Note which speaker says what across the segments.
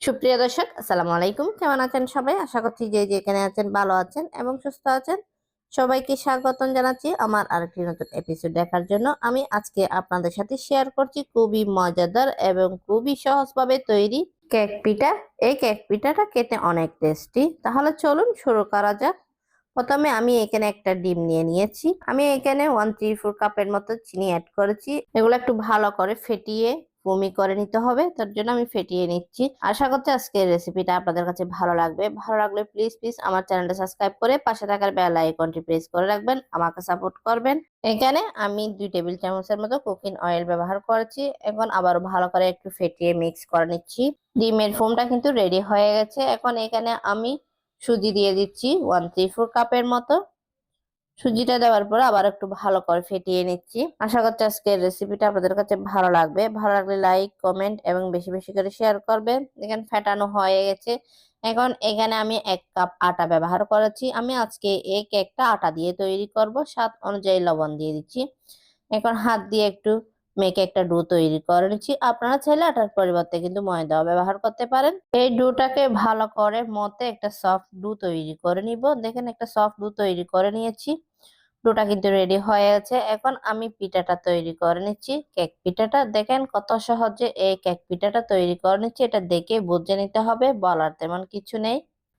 Speaker 1: সুপ্রিয় দর্শক, আসসালামু আলাইকুম। কেমন আছেন সবাই? আশা করছি যে যেখানে আছেন ভালো আছেন এবং সুস্থ আছেন। সবাইকে স্বাগতম জানাচ্ছি আমার আরেকটি নতুন এপিসোড দেখার জন্য। আমি আজকে আপনাদের সাথে শেয়ার করছি খুবই মজাদার এবং খুবই সহজভাবে তৈরি কেক পিঠা। এই কেক পিঠাটা খেতে অনেক টেস্টি। তাহলে চলুন শুরু করা যাক। প্রথমে আমি এখানে একটা ডিম নিয়ে নিয়েছি। আমি এখানে 1/3 কাপের মতো চিনি অ্যাড করেছি। এগুলো একটু ভালো করে ফেটিয়ে বমি করে নিতে হবে, তার জন্য আমি ফেটিয়ে নিচ্ছি। আশা করছি আজকের রেসিপিটা আপনাদের কাছে ভালো লাগবে। ভালো লাগলে প্লিজ প্লিজ আমার চ্যানেলটা সাবস্ক্রাইব করে পাশে থাকার বেল আইকনটি প্রেস করে রাখবেন, আমাকে সাপোর্ট করবেন। এখানে আমি 2 টেবিল চামচের মতো কুকিং অয়েল ব্যবহার করেছি। এখন আবার ভালো করে একটু ফেটিয়ে মিক্স করে নিচ্ছি। ডিমের ফোমটা কিন্তু রেডি হয়ে গেছে। এখন এখানে আমি সুজি দিয়ে দিচ্ছি 1/3 কাপের মতো। সুজিটা দেওয়ার পর আবার একটু ভালো করে ফেটিয়ে নিচ্ছি। আশা করছি আজকের রেসিপিটা আপনাদের কাছে ভালো লাগবে। ভালো লাগলে লাইক, কমেন্ট এবং বেশি বেশি করে শেয়ার করবেন। দেখেন ফেটানো হয়ে গেছে। এখন এখানে আমি 1 কাপ আটা ব্যবহার করেছি। আমি আজকে এই কেকটা আটা দিয়ে তৈরি করব। স্বাদ অনুযায়ী লবণ দিয়ে দিচ্ছি। এখন হাত দিয়ে একটু মেখে একটা ডো তৈরি করে নিচ্ছি। আপনারা চাইলে আটার পরিবর্তে কিন্তু ময়দাও ব্যবহার করতে পারেন। এই ডোটাকে ভালো করে মতে একটা সফট ডো তৈরি করে নিব। দেখেন একটা সফট ডো তৈরি করে নিয়েছি। ডোটা কিন্তু রেডি হয়ে আছে। এখন আমি পিঠাটা তৈরি করে নিচ্ছি। কেক পিঠাটা দেখেন কত সহজে এই কেক পিঠাটা তৈরি করে নিচ্ছি। এটা দেখে বুঝে নিতে হবে, বলার তেমন কিছু নেই।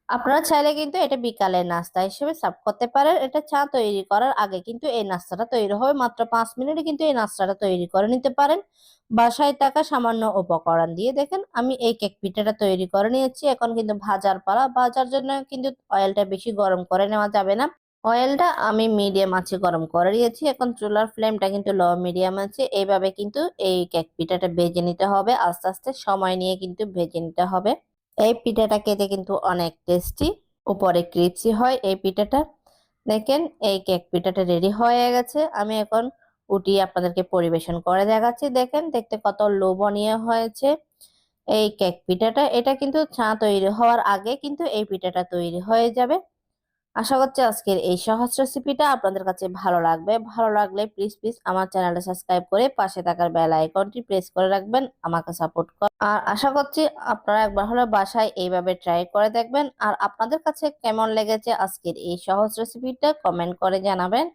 Speaker 1: আপনারা চাইলে কিন্তু এটা বিকালের নাস্তা হিসেবে সার্ভ করতে পারেন। এটা চা তৈরি করার আগে কিন্তু এই নাস্তাটা তৈরি হবে। মাত্র 5 মিনিটে কিন্তু এই নাস্তাটা তৈরি করে নিতে পারেন বাসায় থাকা সামান্য উপকরণ দিয়ে। দেখেন আমি এই কেক পিঠাটা তৈরি করে নিয়েছি। এখন কিন্তু ভাজার পালা। ভাজার জন্য কিন্তু অয়েলটা বেশি গরম করে নেওয়া যাবে না। অয়েলটা আমি মিডিয়াম আঁচে গরম করে নিয়েছি। এখন চুলার ফ্লেমটা কিন্তু লো মিডিয়াম আছে। এইভাবে কিন্তু এই কেক পিঠাটা ভেজে নিতে হবে। আস্তে আস্তে সময় নিয়ে কিন্তু ভেজে নিতে হবে। এই পিঠাটা খেতে কিন্তু অনেক টেস্টি, উপরে ক্রিপসি হয় এই পিঠাটা। দেখেন এই কেক পিঠাটা রেডি হয়ে গেছে। আমি এখন উঠিয়ে আপনাদেরকে পরিবেশন করে দেখাচ্ছি। দেখেন দেখতে কত লোভনীয় হয়েছে এই কেক পিঠাটা। এটা কিন্তু চা তৈরি হওয়ার আগে কিন্তু এই পিঠাটা তৈরি হয়ে যাবে। আশা করছি আজকের এই সহজ রেসিপিটা আপনাদের কাছে ভালো লাগবে। ভালো লাগলে প্লিজ প্লিজ আমার চ্যানেলটা সাবস্ক্রাইব করে পাশে থাকার বেল আইকনটি প্রেস করে রাখবেন, আমাকে সাপোর্ট কর। আর আশা করছি আপনারা একবার হলে বাসায় এইভাবে ট্রাই করে দেখবেন। আর আপনাদের কাছে কেমন লেগেছে আজকের এই সহজ রেসিপিটা কমেন্ট করে জানাবেন।